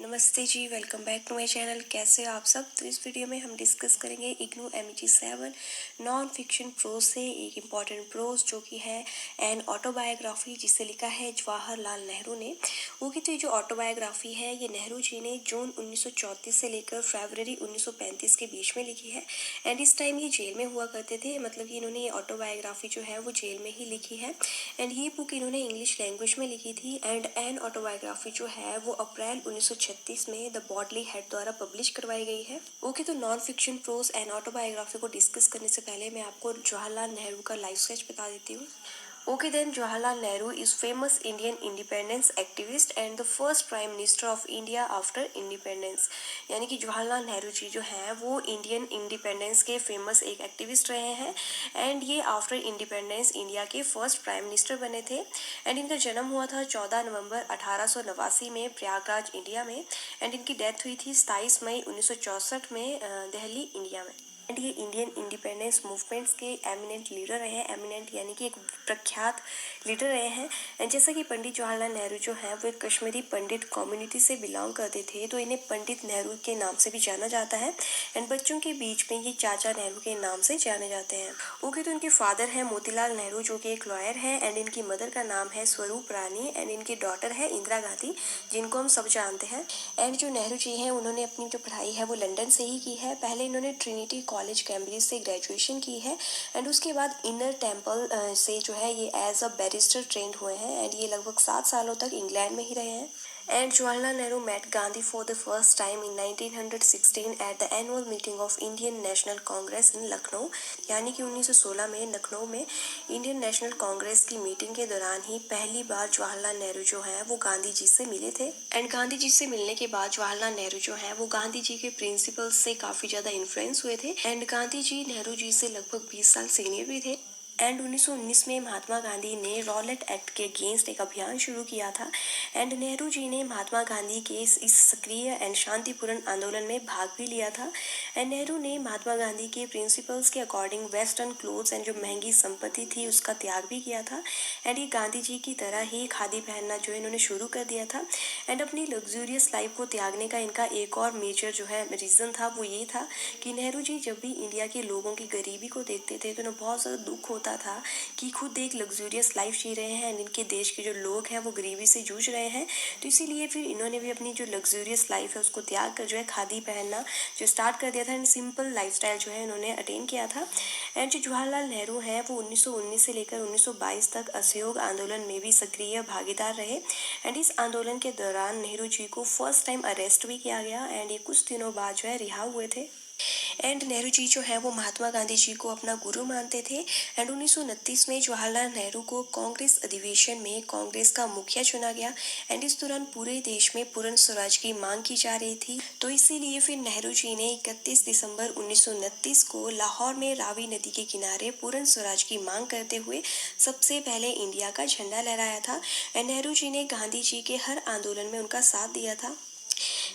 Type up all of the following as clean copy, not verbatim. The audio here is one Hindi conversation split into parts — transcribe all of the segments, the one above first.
नमस्ते जी, welcome back to my channel. कैसे हो आप सब। तो इस वीडियो में हम डिस्कस करेंगे IGNOU MEG 7 non fiction prose से एक इम्पॉर्टेंट प्रोज जो कि है एन ऑटोबायोग्राफी, जिसे लिखा है जवाहरलाल नेहरू ने। वो की तो ये जो ऑटोबायोग्राफी है ये नेहरू जी ने जून 1934 से लेकर फरवरी 1935 के बीच में लिखी है। एंड इस टाइम ये जेल में हुआ करते थे, मतलब कि इन्होंने ये ऑटोबायोग्राफी जो है वो जेल में ही लिखी है। एंड ये बुक इन्होंने इंग्लिश लैंग्वेज में लिखी थी। एंड एन ऑटोबायोग्राफी जो है वो अप्रैल 1936 में द बॉडली हेड द्वारा पब्लिश करवाई गई है। ओके, तो non fiction prose and autobiography को डिस्कस करने से पहले मैं आपको जवाहरलाल नेहरू का लाइफ स्केच बता देती हूँ। Okay, then Jawaharlal Nehru is famous Indian independence activist and the first Prime Minister of India after independence। यानी कि जवाहरलाल नेहरू जी जो हैं वो इंडियन इंडिपेंडेंस के फेमस एक एक्टिविस्ट रहे हैं। एंड ये आफ्टर इंडिपेंडेंस इंडिया के फर्स्ट प्राइम मिनिस्टर बने थे। एंड इनका जन्म हुआ था 14 नवंबर 1889 में प्रयागराज, इंडिया में। एंड इनकी डेथ हुई थी 27 मई 1964 में दिल्ली, इंडिया में। एंड ये इंडियन इंडिपेंडेंस मूवमेंट्स के एमिनेंट लीडर रहे हैं। एमिनेंट यानी कि एक प्रख्यात लीडर रहे हैं। एंड जैसा कि पंडित जवाहरलाल नेहरू जो हैं वो एक कश्मीरी पंडित कम्युनिटी से बिलोंग करते थे, तो इन्हें पंडित नेहरू के नाम से भी जाना जाता है। एंड बच्चों के बीच में ये चाचा नेहरू के नाम से जाने जाते हैं। ओके, तो इनके फादर हैं मोतीलाल नेहरू जो कि एक लॉयर हैं। एंड इनकी मदर का नाम है स्वरूप रानी। एंड इनकी डॉटर है इंदिरा गांधी, जिनको हम सब जानते हैं। एंड जो नेहरू जी हैं उन्होंने अपनी जो पढ़ाई है वो लंदन से ही की है। पहले इन्होंने ट्रिनिटी कॉलेज कैम्ब्रिज से ग्रेजुएशन की है। एंड उसके बाद इनर टेम्पल से जो है ये एज अ बैरिस्टर ट्रेंड हुए हैं। एंड ये लगभग 7 सालों तक इंग्लैंड में ही रहे हैं। And Jawaharlal Nehru met Gandhi for the first time in 1916 at the annual meeting of Indian National Congress in Lucknow. यानी कि 1916 में लखनऊ में इंडियन नेशनल कांग्रेस की मीटिंग के दौरान ही पहली बार जवाहरलाल नेहरू जो हैं वो गांधी जी से मिले थे। एंड गांधी जी से मिलने के बाद जवाहरलाल नेहरू जो हैं वो गांधी जी के प्रिंसिपल्स से काफी ज्यादा इन्फ्लुएंस हुए थे। एंड गांधी जी नेहरू जी से लगभग 20 साल सीनियर भी थे। एंड 1919 में महात्मा गांधी ने रॉलेट एक्ट के अगेंस्ट एक अभियान शुरू किया था। एंड नेहरू जी ने महात्मा गांधी के इस सक्रिय एंड शांतिपूर्ण आंदोलन में भाग भी लिया था। एंड नेहरू ने महात्मा गांधी के प्रिंसिपल्स के अकॉर्डिंग वेस्टर्न क्लोथ्स एंड जो महंगी संपत्ति थी उसका त्याग भी किया था। एंड ये गांधी जी की तरह ही खादी पहनना जो है इन्होंने शुरू कर दिया था। एंड अपनी लग्जूरियस लाइफ को त्यागने का इनका एक और मेजर जो है रीज़न था वो ये था कि नेहरू जी जब भी इंडिया के लोगों की गरीबी को देखते थे तो उन्हें बहुत ज़्यादा दुख होता था कि खुद एक लग्जूरियस लाइफ जी रहे हैं एंड इनके देश के जो लोग हैं वो गरीबी से जूझ रहे हैं। तो इसीलिए फिर इन्होंने भी अपनी जो लग्जूरियस लाइफ है उसको त्याग कर जो है खादी पहनना जो स्टार्ट कर दिया था। एंड सिंपल लाइफस्टाइल जो है इन्होंने अटेन किया था। एंड जो जवाहरलाल नेहरू हैं वो 1919 से लेकर 1922 तक असहयोग आंदोलन में भी सक्रिय भागीदार रहे। एंड इस आंदोलन के दौरान नेहरू जी को फर्स्ट टाइम अरेस्ट भी किया गया। एंड ये कुछ दिनों बाद जो है रिहा हुए थे। एंड नेहरू जी जो है वो महात्मा गांधी जी को अपना गुरु मानते थे। एंड 1929 में जवाहरलाल नेहरू को कांग्रेस अधिवेशन में कांग्रेस का मुखिया चुना गया। एंड इस दौरान पूरे देश में पूर्ण स्वराज की मांग की जा रही थी, तो इसीलिए फिर नेहरू जी ने 31 दिसंबर 1929 को लाहौर में रावी नदी के किनारे पूर्ण स्वराज की मांग करते हुए सबसे पहले इंडिया का झंडा लहराया था। एंड नेहरू जी ने गांधी जी के हर आंदोलन में उनका साथ दिया था।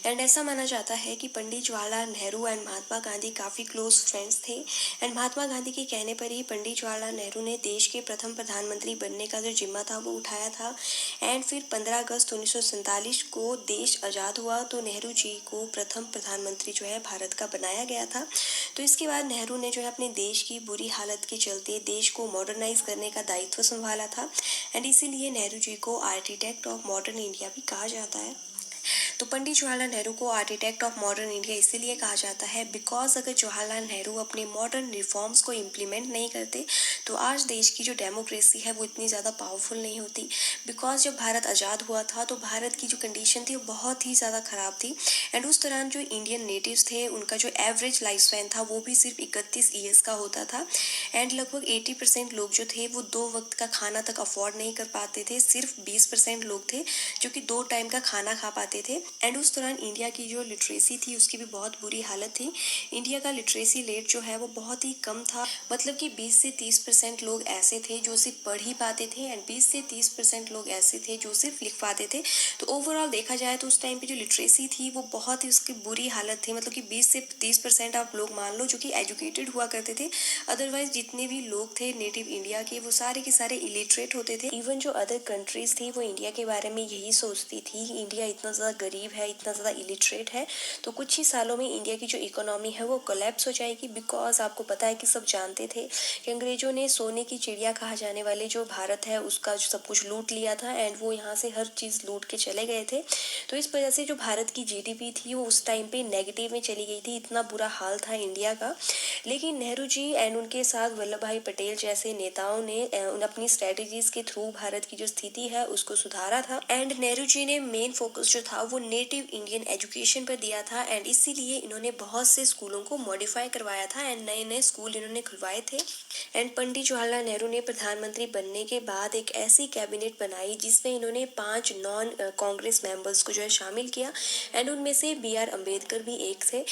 एंड ऐसा माना जाता है कि पंडित जवाहरलाल नेहरू एंड महात्मा गांधी काफ़ी क्लोज फ्रेंड्स थे। एंड महात्मा गांधी के कहने पर ही पंडित जवाहरलाल नेहरू ने देश के प्रथम प्रधानमंत्री बनने का जो जिम्मा था वो उठाया था। एंड फिर 15 अगस्त 1947 को देश आज़ाद हुआ तो नेहरू जी को प्रथम प्रधानमंत्री जो है भारत का बनाया गया था। तो इसके बाद नेहरू ने जो है अपने देश की बुरी हालत के चलते देश को मॉडर्नाइज करने का दायित्व संभाला था। एंड इसीलिए नेहरू जी को आर्किटेक्ट ऑफ मॉडर्न इंडिया भी कहा जाता है। तो पंडित जवाहरलाल नेहरू को आर्किटेक्ट ऑफ मॉडर्न इंडिया इसीलिए कहा जाता है बिकॉज अगर जवाहरलाल नेहरू अपने मॉडर्न रिफॉर्म्स को इम्प्लीमेंट नहीं करते तो आज देश की जो डेमोक्रेसी है वो इतनी ज़्यादा पावरफुल नहीं होती। बिकॉज जब भारत आज़ाद हुआ था तो भारत की जो कंडीशन थी वो बहुत ही ज़्यादा ख़राब थी। एंड उस दौरान जो इंडियन नेटिव्स थे उनका जो एवरेज लाइफ स्पैन था वो भी सिर्फ 31 ईयर्स का होता था। एंड लगभग 80% लोग जो थे वो 2 वक्त का खाना तक अफोर्ड नहीं कर पाते थे। सिर्फ 20% लोग थे जो कि 2 टाइम का खाना खा पाते थे। एंड उस दौरान इंडिया की जो लिटरेसी थी उसकी भी बहुत बुरी हालत थी। इंडिया का लिटरेसी रेट जो है वो बहुत ही कम था, मतलब कि 20 से 30% लोग ऐसे थे जो सिर्फ पढ़ ही पाते थे एंड 20 से 30% लोग ऐसे थे जो सिर्फ लिख पाते थे। तो ओवरऑल देखा जाए तो उस टाइम पे जो लिटरेसी थी वो बहुत ही उसकी बुरी हालत थी, मतलब कि 20 से 30% आप लोग मान लो जो कि एजुकेटेड हुआ करते थे। अदरवाइज जितने भी लोग थे नेटिव इंडिया के वो सारे के सारे इलिटरेट होते थे। इवन जो अदर कंट्रीज थी वो इंडिया के बारे में यही सोचती थी इंडिया इतना ज़्यादा गरीब है, इतना ज़्यादा इलिटरेट है, तो कुछ ही सालों में इंडिया की जो इकोनॉमी है वो कोलैप्स हो जाएगी। बिकॉज आपको पता है कि सब जानते थे कि अंग्रेजों ने सोने की चिड़िया कहा जाने वाले जो भारत है उसका जो सब कुछ लूट लिया था एंड वो यहाँ से हर चीज़ लूट के चले गए थे। तो इस वजह से जो भारत की जीडीपी थी वो उस टाइम पे नेगेटिव में चली गई थी, इतना बुरा हाल था इंडिया का। लेकिन नेहरू जी एंड उनके साथ वल्लभ भाई पटेल जैसे नेताओं ने उन अपनी स्ट्रेटजीज के थ्रू भारत की जो स्थिति है उसको सुधारा था। एंड नेहरू जी ने मेन फोकस जो था वो नेटिव इंडियन एजुकेशन पर दिया था एंड इसीलिए इन्होंने बहुत से स्कूलों को मॉडिफाई करवाया था एंड नए नए स्कूल इन्होंने खुलवाए थे। एंड पंडित जवाहरलाल नेहरू ने प्रधानमंत्री बनने के बाद एक ऐसी कैबिनेट बनाई जिसमें इन्होंने 5 नॉन कांग्रेस मेंबर्स को जो है शामिल किया एंड उनमें से BR अम्बेडकर भी एक थे।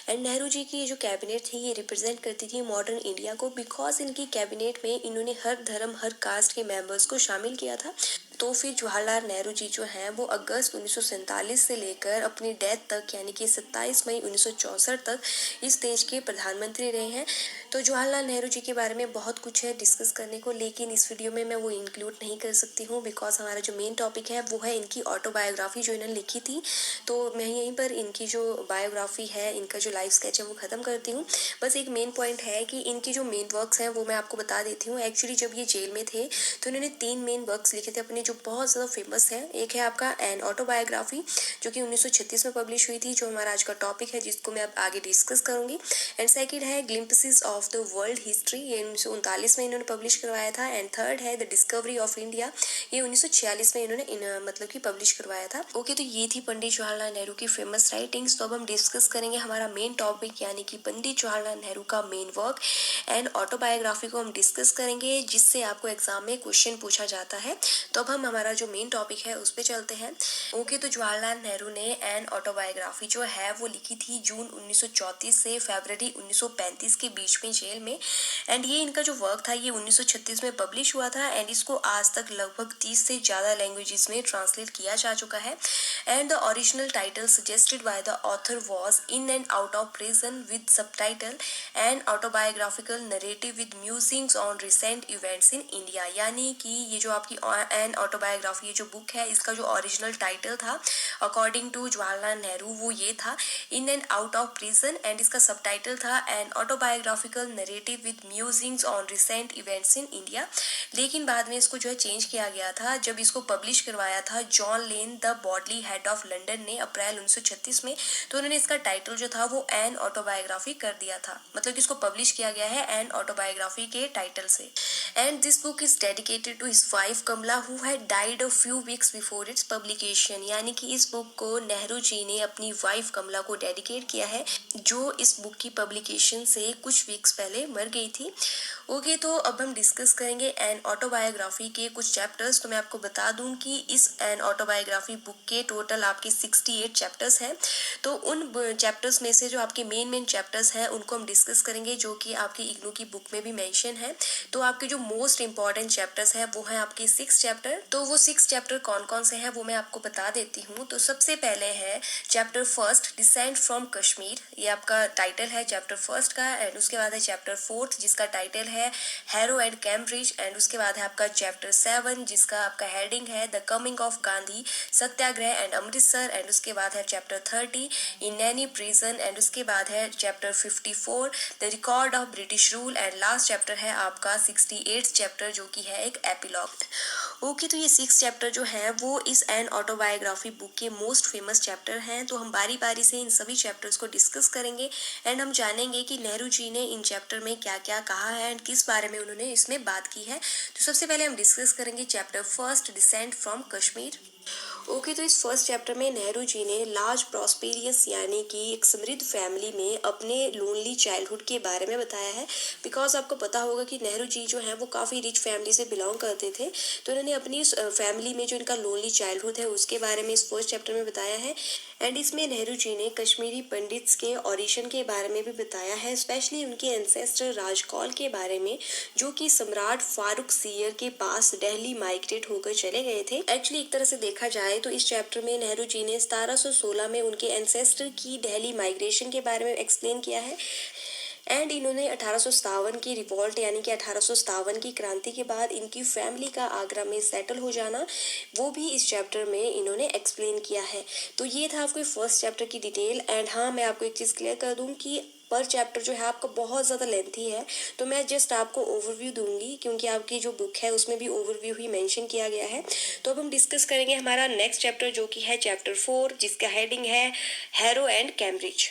एंड नेहरू जी की जो कैबिनेट थी ये रिप्रेजेंट करती थी मॉडर्न इंडिया को, बिकॉज इनकी कैबिनेट में इन्होंने हर धर्म हर कास्ट के मेंबर्स को शामिल किया था। तो फिर जवाहरलाल नेहरू जी जो हैं वो अगस्त 1947 से लेकर अपनी डेथ तक यानी कि 27 मई 1964 तक इस देश के प्रधानमंत्री रहे हैं। तो जवाहरलाल नेहरू जी के बारे में बहुत कुछ है डिस्कस करने को, लेकिन इस वीडियो में मैं वो इंक्लूड नहीं कर सकती हूँ बिकॉज हमारा जो मेन टॉपिक है वो है इनकी ऑटोबायोग्राफी जो इन्होंने लिखी थी। तो मैं यहीं पर इनकी जो बायोग्राफी है, इनका जो लाइफ स्केच है वो ख़त्म करती हूँ। बस एक मेन पॉइंट है कि इनकी जो मेन वर्क्स हैं वो मैं आपको बता देती हूँ। एक्चुअली जब ये जेल में थे तो इन्होंने 3 मेन वर्क्स लिखे थे अपने जो बहुत ज़्यादा फेमस है। एक है आपका एन ऑटोबायोग्राफी जो कि 1936 में पब्लिश हुई थी, जो हमारा आज का टॉपिक है जिसको मैं अब आगे डिस्कस करूंगी। एंड सेकंड है glimpses of the world history, ये 1939 में इन्होंने पब्लिश करवाया था। एंड थर्ड है द डिस्कवरी ऑफ इंडिया, ये 1946 में इन्होंने मतलब कि पब्लिश करवाया था। ओके, तो ये थी पंडित जवाहरलाल नेहरू की फेमस राइटिंग्स। तो अब हम डिस्कस करेंगे हमारा मेन टॉपिक यानी कि पंडित जवाहरलाल नेहरू का मेन वर्क एंड ऑटोबायोग्राफी को हम डिस्कस करेंगे, जिससे आपको एग्जाम में क्वेश्चन पूछा जाता है। तो अब हम हमारा जो मेन टॉपिक है उस पर चलते हैं। ओके, तो जवाहरलाल नेहरू ने एन ऑटोबायोग्राफी जो है वो लिखी थी जून 1934 से फरवरी 1935 के बीच में जेल में। एंड ये इनका जो वर्क था ये 1936 में पब्लिश हुआ था एंड इसको आज तक लगभग 30 से ज़्यादा लैंग्वेजेस में ट्रांसलेट किया जा चुका है। And the original title suggested by the author was in and out of prison with subtitle and autobiographical narrative with musings on recent events in India. यानी कि ये जो आपकी एन ऑटोबायोग्राफी ये जो बुक है इसका जो ओरिजिनल टाइटल था अकॉर्डिंग टू जवाहरलाल नेहरू वो ये था in and out of prison and इसका सबटाइटल था N autobiographical narrative with musings on recent events in India. लेकिन बाद में इसको जो है चेंज किया गया था जब इसको पब्लिश करवाया था John lane the Bodley head of London ने अप्रैल 1936 में। तो उन्होंने इसका टाइटल जो था वो एन ऑटोबायोग्राफी कर दिया था, मतलब कि इसको पब्लिश किया गया है एन ऑटोबायोग्राफी के टाइटल से। And this book is dedicated to his wife Kamala who had died a few weeks before its publication. यानी कि इस बुक को नेहरू जी ने अपनी वाइफ कमला को डेडिकेट किया है जो इस बुक की पब्लिकेशन से कुछ वीक्स पहले मर गई थी। ओके, तो अब हम डिस्कस करेंगे एन ऑटोबायोग्राफी के कुछ चैप्टर्स। तो मैं आपको बता दूं कि इस एन ऑटोबायोग्राफी बुक के टोटल आपके 68 चैप्टर्स हैं। तो उन चैप्टर्स में से जो आपके मेन चैप्टर्स हैं उनको हम डिस्कस करेंगे जो कि आपकी इग्नू की बुक में भी मेंशन है। तो आपके जो मोस्ट इंपॉर्टेंट चैप्टर्स हैं वो हैं आपके 6 चैप्टर। तो वो 6 चैप्टर कौन कौन से हैं वो मैं आपको बता देती हूँ। तो सबसे पहले है chapter first decent from Kashmir, ये आपका टाइटल है चैप्टर फर्स्ट का। एंड उसके बाद है चैप्टर फोर्थ जिसका टाइटल है हैरो एंड कैम्ब्रिज। एंड उसके बाद है आपका चैप्टर 7 जिसका आपका हेडिंग है the coming of Gandhi, Satyagraha and Amritsar. And उसके बाद है chapter 30 in Naini prison. And उसके बाद है chapter 54 the record of British rule. And last chapter है आपका 68 चैप्टर जो कि है एक एपिलॉग। ओके, तो ये 6 चैप्टर जो है वो इस एन ऑटोबायोग्राफी बुक के मोस्ट फेमस चैप्टर हैं। तो हम बारी बारी से इन सभी चैप्टर्स को डिस्कस करेंगे एंड हम जानेंगे कि नेहरू जी ने इन चैप्टर में क्या क्या कहा है एंड किस बारे में उन्होंने इसमें बात की है। तो सबसे पहले हम डिस्कस करेंगे chapter first decent from Kashmir. Okay, तो इस फर्स्ट चैप्टर में नेहरू जी ने लार्ज प्रॉस्पेरियस यानी कि एक समृद्ध फैमिली में अपने लोनली चाइल्डहुड के बारे में बताया है। बिकॉज आपको पता होगा कि नेहरू जी जो हैं वो काफ़ी रिच फैमिली से बिलोंग करते थे। तो उन्होंने अपनी फैमिली में जो इनका लोनली चाइल्डहुड है उसके बारे में इस फर्स्ट चैप्टर में बताया है। एंड इसमें नेहरू जी ने कश्मीरी पंडित्स के ऑरिजिन के बारे में भी बताया है, स्पेशली उनके एंसेस्टर राजकौल के बारे में जो कि सम्राट फारूक सियर के पास दिल्ली माइग्रेट होकर चले गए थे। एक्चुअली एक तरह से देखा जाए तो इस चैप्टर में नेहरू जी ने 1716 में उनके एंसेस्टर की दिल्ली माइग्रेशन के बारे में एक्सप्लेन किया है। एंड इन्होंने 1857 की रिवॉल्ट यानी कि 1857 की क्रांति के बाद इनकी फैमिली का आगरा में सेटल हो जाना, वो भी इस चैप्टर में इन्होंने एक्सप्लेन किया है। तो ये था आपके फर्स्ट चैप्टर की डिटेल। एंड हाँ, मैं आपको एक चीज़ क्लियर कर दूँ कि पर चैप्टर जो है आपका बहुत ज़्यादा लेंथी है, तो मैं जस्ट आपको ओवरव्यू दूंगी क्योंकि आपकी जो बुक है उसमें भी ओवरव्यू ही मेंशन किया गया है। तो अब हम डिस्कस करेंगे हमारा नेक्स्ट चैप्टर जो कि है चैप्टर 4, जिसका हेडिंग है हैरो एंड कैम्ब्रिज।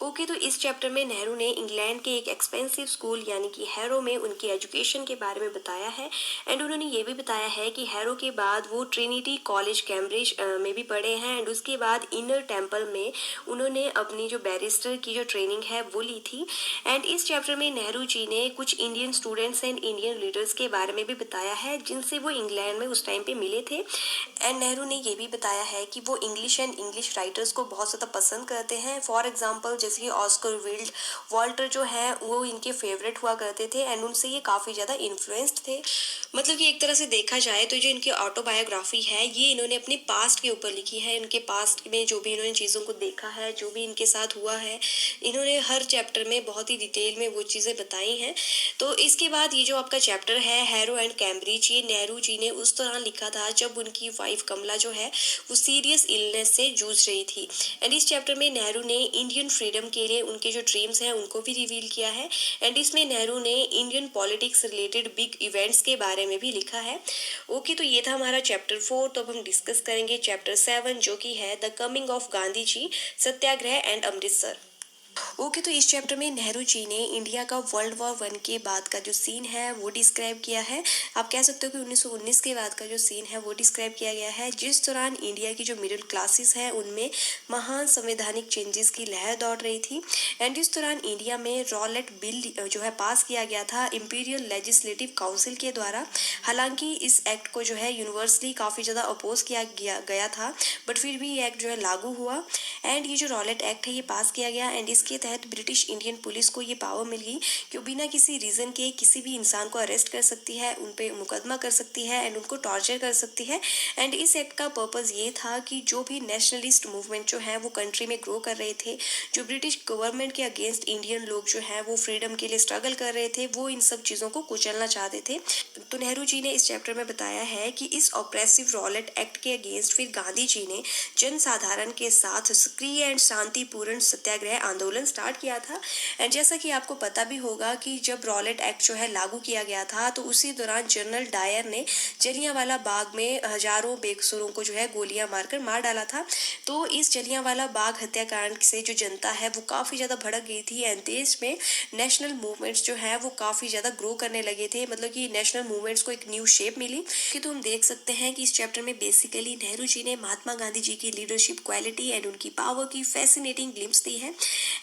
ओके, तो इस चैप्टर में नेहरू ने इंग्लैंड के एक एक्सपेंसिव स्कूल यानी कि हैरो में उनकी एजुकेशन के बारे में बताया है। एंड उन्होंने ये भी बताया है कि हैरो के बाद वो ट्रिनिटी कॉलेज कैम्ब्रिज में भी पढ़े हैं। एंड उसके बाद इनर टेम्पल में उन्होंने अपनी जो बैरिस्टर की जो ट्रेनिंग है वो ली थी। एंड इस चैप्टर में नेहरू जी ने कुछ Indian students and Indian leaders के बारे में भी बताया है जिनसे वो इंग्लैंड में उस टाइम पे मिले थे। एंड नेहरू ने ये भी बताया है कि वो इंग्लिश एंड इंग्लिश राइटर्स को बहुत ज़्यादा पसंद करते हैं। फॉर एग्जाम्पल जैसे कि ऑस्कर विल्ड, वॉल्टर जो है वो इनके फेवरेट हुआ करते थे एंड उनसे ये काफ़ी ज़्यादा इन्फ्लुएंस्ड थे। मतलब कि एक तरह से देखा जाए तो जो इनकी ऑटोबायोग्राफी है ये इन्होंने अपने पास्ट के ऊपर लिखी है। इनके पास्ट में जो भी इन्होंने चीज़ों को देखा है, जो भी इनके साथ हुआ है, इन्होंने हर चैप्टर में बहुत ही डिटेल में वो चीज़ें बताई हैं। तो इसके बाद ये जो आपका चैप्टर है हैरो एंड कैम्ब्रिज, ये नेहरू जी ने उस दौरान लिखा था जब उनकी वाइफ कमला जो है वो सीरियस इलनेस से जूझ रही थी। एंड इस चैप्टर में नेहरू ने इंडियन फ्रीडम के लिए उनके जो ड्रीम्स हैं उनको भी रिवील किया है। एंड इसमें नेहरू ने Indian politics related big events के बारे में भी लिखा है। ओके, तो ये था हमारा चैप्टर 4। तो अब हम डिस्कस करेंगे चैप्टर 7 जो कि है the coming of Gandhi ji, Satyagraha and Amritsar. Okay, तो इस चैप्टर में नेहरू जी ने इंडिया का वर्ल्ड वॉर 1 के बाद का जो सीन है वो डिस्क्राइब किया है। आप कह सकते हो कि 1919 के बाद का जो सीन है वो डिस्क्राइब किया गया है, जिस दौरान इंडिया की जो मिडिल क्लासेस है उनमें महान संवैधानिक चेंजेस की लहर दौड़ रही थी। एंड इस दौरान इंडिया में रॉलेट बिल जो है पास किया गया था इंपीरियल लेजिस्लेटिव काउंसिल के द्वारा। हालांकि इस एक्ट को जो है यूनिवर्सली काफ़ी ज़्यादा अपोज किया गया था, बट फिर भी ये एक्ट जो है लागू हुआ। एंड ये जो रॉलेट एक्ट है ये पास किया गया एंड इसके तहत ब्रिटिश इंडियन पुलिस को ये पावर मिल गई कि वो बिना किसी रीज़न के किसी भी इंसान को अरेस्ट कर सकती है, उन पर मुकदमा कर सकती है एंड उनको टॉर्चर कर सकती है। एंड इस एक्ट का पर्पज़ ये था कि जो भी नेशनलिस्ट मूवमेंट जो है वो कंट्री में ग्रो कर रहे थे, जो ब्रिटिश गवर्नमेंट के अगेंस्ट इंडियन लोग जो है वो फ्रीडम के लिए स्ट्रगल कर रहे थे, वो इन सब चीज़ों को कुचलना चाहते थे। तो नेहरू जी ने इस चैप्टर में बताया है कि इस ऑप्रेसिव रॉलेट एक्ट के अगेंस्ट फिर गांधी जी ने जन साधारण के साथ सक्रिय एंड शांतिपूर्ण सत्याग्रह आंदोलन स्टार्ट किया था। एंड जैसा कि आपको पता भी होगा कि जब रॉलेट एक्ट जो है लागू किया गया था तो उसी दौरान जनरल डायर ने जलियांवाला बाग में हजारों बेकसूरों को जो है गोलियां मारकर मार डाला था। तो इस जलियांवाला बाग हत्याकांड से जो जनता है वो काफ़ी ज़्यादा भड़क गई थी एंड देश में नेशनल मूवमेंट्स जो है वो काफ़ी ज़्यादा ग्रो करने लगे थे। मतलब कि नेशनल मूवमेंट्स को एक न्यू शेप मिली। कि तो हम देख सकते हैं कि इस चैप्टर में बेसिकली नेहरू जी ने महात्मा गांधी जी की लीडरशिप क्वालिटी एंड उनकी पावर की फैसिनेटिंग ग्लिम्स दी है।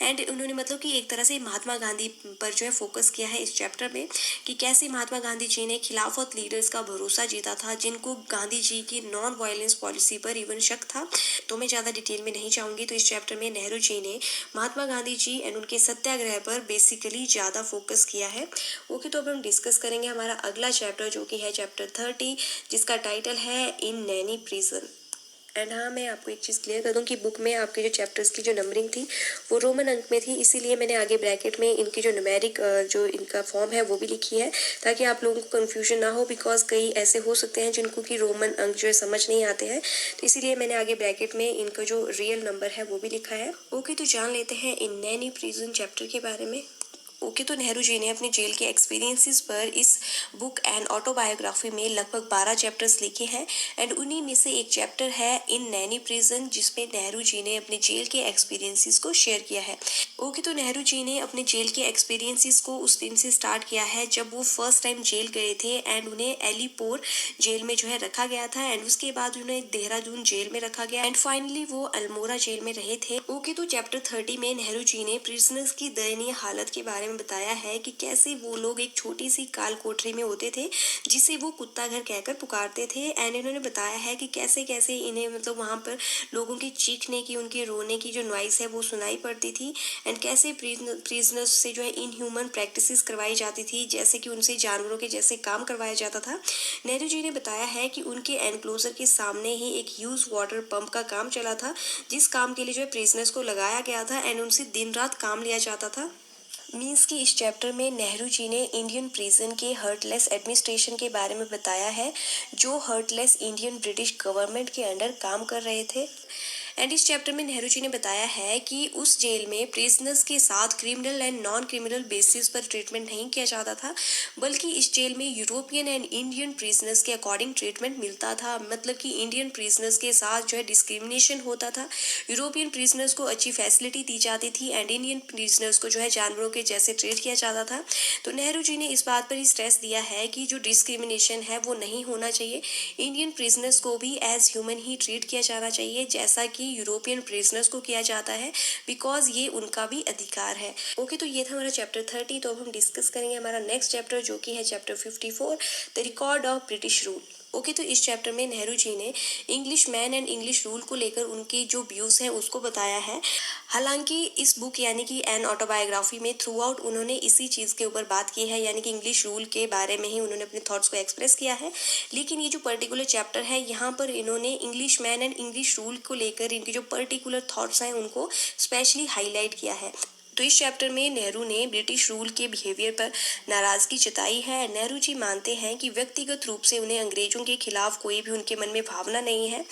एंड उन्होंने मतलब कि एक तरह से महात्मा गांधी पर जो है फोकस किया है इस चैप्टर में कि कैसे महात्मा गांधी जी ने खिलाफत लीडर्स का भरोसा जीता था जिनको गांधी जी की नॉन वायलेंस पॉलिसी पर इवन शक था। तो मैं ज़्यादा डिटेल में नहीं जाऊंगी। तो इस चैप्टर में नेहरू जी ने महात्मा गांधी जी एंड उनके सत्याग्रह पर बेसिकली ज़्यादा फोकस किया है। ओके, तो अब हम डिस्कस करेंगे हमारा अगला चैप्टर जो कि है चैप्टर 30, जिसका टाइटल है इन नैनी प्रिजन। एंड हाँ, मैं आपको एक चीज़ क्लियर कर दूं कि बुक में आपके जो चैप्टर्स की जो नंबरिंग थी वो रोमन अंक में थी, इसीलिए मैंने आगे ब्रैकेट में इनकी जो न्यूमेरिक जो इनका फॉर्म है वो भी लिखी है ताकि आप लोगों को कन्फ्यूजन ना हो, बिकॉज कई ऐसे हो सकते हैं जिनको कि रोमन अंक जो है समझ नहीं आते हैं। तो इसीलिए मैंने आगे ब्रैकेट में इनका जो रियल नंबर है वो भी लिखा है। ओके, तो जान लेते हैं इन नैनी प्रिजन चैप्टर के बारे में। ओके, तो नेहरू जी ने अपने जेल के एक्सपीरियंसेस पर इस बुक एंड ऑटोबायोग्राफी में लगभग 12 चैप्टर्स लिखे हैं। एंड उन्हीं में से एक चैप्टर है इन नैनी प्रिजन, जिसमें नेहरू जी ने अपने जेल के एक्सपीरियंसेस को शेयर किया है। ओके, तो नेहरू जी ने अपने जेल के एक्सपीरियंसेस को उस दिन से स्टार्ट किया है जब वो फर्स्ट टाइम जेल गए थे एंड उन्हें एलिपोर जेल में जो है रखा गया था। एंड उसके बाद उन्हें देहरादून जेल में रखा गया एंड फाइनली वो अल्मोड़ा जेल में रहे थे। ओके, तो चैप्टर 30 में नेहरू जी ने प्रिजनर्स की दयनीय हालत के बारे में बताया है कि कैसे वो लोग एक छोटी सी काल कोठरी में होते थे जिसे वो कुत्ता घर कहकर पुकारते थे। एंड इन्होंने बताया है कि कैसे कैसे इन्हें मतलब वहाँ पर लोगों के चीखने की, उनके रोने की जो नॉइस है वो सुनाई पड़ती थी। एंड कैसे प्रिजनर्स से जो है इनह्यूमन प्रैक्टिसेस करवाई जाती थी, जैसे कि उनसे जानवरों के जैसे काम करवाया जाता था। नेहरू जी ने बताया है कि उनके एनक्लोजर के सामने ही एक यूज वाटर पंप का काम चला था, जिस काम के लिए जो है प्रिजनर्स को लगाया गया था एंड उनसे दिन रात काम लिया जाता था। मीन्स कि इस चैप्टर में नेहरू जी ने इंडियन प्रिजन के हर्टलेस एडमिनिस्ट्रेशन के बारे में बताया है, जो हर्टलेस इंडियन ब्रिटिश गवर्नमेंट के अंडर काम कर रहे थे। एंड इस चैप्टर में नेहरू जी ने बताया है कि उस जेल में प्रिजनर्स के साथ criminal and non criminal basis पर ट्रीटमेंट नहीं किया जाता था, बल्कि इस जेल में यूरोपियन एंड इंडियन प्रिजनर्स के अकॉर्डिंग ट्रीटमेंट मिलता था। मतलब कि इंडियन प्रिजनर्स के साथ जो है डिस्क्रिमिनेशन होता था, यूरोपियन प्रिजनर्स को अच्छी फैसिलिटी दी जाती थी एंड इंडियन प्रिजनर्स को जो है जानवरों के जैसे ट्रीट किया जाता था। तो नेहरू जी ने इस बात पर ही स्ट्रेस दिया है कि जो डिस्क्रिमिनेशन है वो नहीं होना चाहिए, इंडियन प्रिजनर्स को भी एज ह्यूमन ही ट्रीट किया जाना चाहिए, जैसा कि यूरोपियन प्रिजनर्स को किया जाता है, बिकॉज ये उनका भी अधिकार है। ओके, तो ये था हमारा चैप्टर 30। तो अब हम डिस्कस करेंगे हमारा नेक्स्ट चैप्टर, जो कि है chapter 54, the record of British rule. Okay, तो इस चैप्टर में नेहरू जी ने English man and English rule को लेकर उनकी जो व्यूज हैं उसको बताया है। हालांकि इस बुक यानी कि एन ऑटोबायोग्राफी में थ्रू आउट उन्होंने इसी चीज़ के ऊपर बात की है, यानी कि इंग्लिश रूल के बारे में ही उन्होंने अपने थॉट्स को एक्सप्रेस किया है। लेकिन ये जो पर्टिकुलर चैप्टर है, यहाँ पर इन्होंने English man and English rule को लेकर इनके जो पर्टिकुलर थॉट्स हैं उनको स्पेशली हाईलाइट किया है। तो इस चैप्टर में नेहरू ने ब्रिटिश रूल के बिहेवियर पर नाराजगी जताई है। नेहरू जी मानते हैं कि व्यक्तिगत रूप से उन्हें अंग्रेजों के खिलाफ कोई भी उनके मन में भावना नहीं है।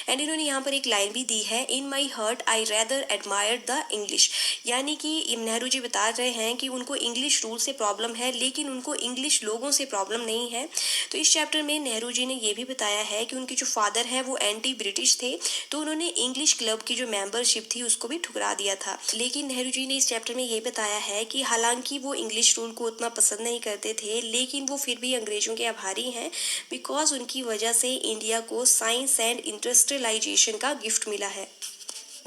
एंड इन्होंने यहाँ पर एक लाइन भी दी है, in my heart I rather admire the English. यानी कि नेहरू जी बता रहे हैं कि उनको इंग्लिश रूल से प्रॉब्लम है, लेकिन उनको इंग्लिश लोगों से प्रॉब्लम नहीं है। तो इस चैप्टर में नेहरू जी ने ये भी बताया है कि उनके जो फादर है वो एंटी ब्रिटिश थे, तो उन्होंने इंग्लिश क्लब की जो मेंबरशिप थी उसको भी ठुकरा दिया था। लेकिन नेहरू जी ने इस चैप्टर में ये बताया है कि हालांकि वो इंग्लिश रूल को उतना पसंद नहीं करते थे, लेकिन वो फिर भी अंग्रेजों के आभारी हैं, बिकॉज उनकी वजह से इंडिया को साइंस एंड इंडस्ट्रियलाइजेशन का गिफ्ट मिला है।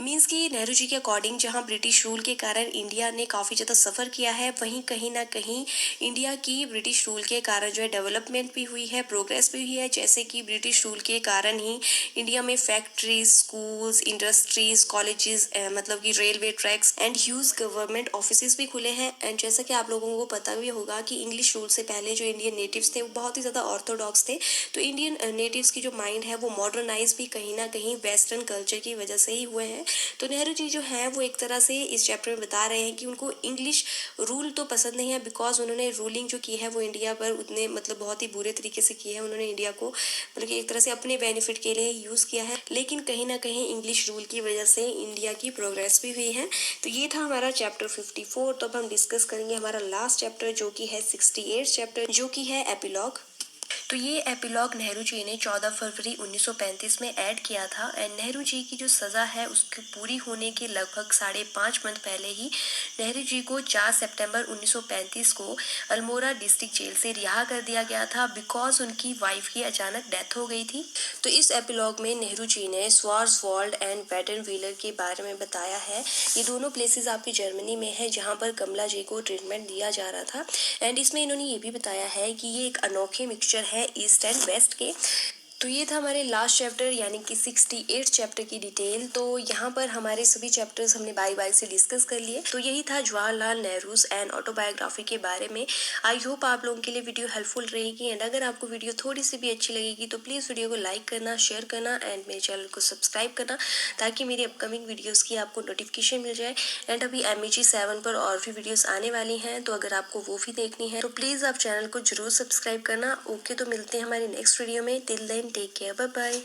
मीन्स कि नेहरू जी के अकॉर्डिंग जहां ब्रिटिश रूल के कारण इंडिया ने काफ़ी ज़्यादा सफ़र किया है, वहीं कहीं ना कहीं इंडिया की ब्रिटिश रूल के कारण जो है डेवलपमेंट भी हुई है, प्रोग्रेस भी हुई है। जैसे कि ब्रिटिश रूल के कारण ही इंडिया में फैक्ट्रीज, स्कूल्स, इंडस्ट्रीज, कॉलेजेस, मतलब कि railway tracks and huge government office भी खुले हैं। एंड जैसा कि आप लोगों को पता भी होगा कि इंग्लिश रूल से पहले जो इंडियन नेटिव्स थे वो बहुत ही ज़्यादा ऑर्थोडॉक्स थे। तो इंडियन नेटिव्स की जो माइंड है वो मॉडर्नाइज भी कहीं ना कहीं वेस्टर्न कल्चर की वजह से ही हुए हैं। तो नेहरू जी जो हैं वो एक तरह से इस चैप्टर में बता रहे हैं कि उनको इंग्लिश रूल तो पसंद नहीं है, बिकॉज उन्होंने रूलिंग जो की है वो इंडिया पर उतने मतलब बहुत ही बुरे तरीके से की है। उन्होंने इंडिया को मतलब कि एक तरह से अपने बेनिफिट के लिए यूज़ किया है, लेकिन कहीं ना कहीं इंग्लिश रूल की वजह से इंडिया की प्रोग्रेस भी हुई है। तो ये था हमारा चैप्टर 54। तो अब हम डिस्कस करेंगे हमारा लास्ट चैप्टर, जो कि है 68 चैप्टर, जो कि है एपिलॉग। तो ये एपिलॉग नेहरू जी ने 14 फरवरी 1935 में ऐड किया था। एंड नेहरू जी की जो सज़ा है उसकी पूरी होने के लगभग 5.5 मंथ पहले ही नेहरू जी को 4 सितंबर 1935 को अल्मोड़ा डिस्ट्रिक्ट जेल से रिहा कर दिया गया था, बिकॉज उनकी वाइफ की अचानक डेथ हो गई थी। तो इस एपिलॉग में नेहरू जी ने स्वार्सवॉल्ड एंड वेटनवीलर के बारे में बताया है। ये दोनों प्लेसेस आपकी जर्मनी में है, जहाँ पर कमला जी को ट्रीटमेंट दिया जा रहा था। एंड इसमें इन्होंने ये भी बताया है कि ये एक अनोखे मिक्सचर है ईस्ट एंड वेस्ट के। तो ये था हमारे लास्ट चैप्टर यानी कि 68 चैप्टर की डिटेल। तो यहाँ पर हमारे सभी चैप्टर्स हमने बारी बारी से डिस्कस कर लिए। तो यही था जवाहरलाल नेहरूज एंड ऑटोबायोग्राफी के बारे में। आई होप आप लोगों के लिए वीडियो हेल्पफुल रहेगी। एंड अगर आपको वीडियो थोड़ी सी भी अच्छी लगेगी तो प्लीज़ वीडियो को लाइक करना, शेयर करना एंड मेरे चैनल को सब्सक्राइब करना, ताकि मेरी अपकमिंग वीडियोज़ की आपको नोटिफिकेशन मिल जाए। एंड अभी MEG 7 पर और भी वीडियोज़ आने वाली हैं, तो अगर आपको वो भी देखनी है तो प्लीज़ आप चैनल को जरूर सब्सक्राइब करना। ओके, तो मिलते हैं हमारी नेक्स्ट वीडियो में। Till then take care, bye bye.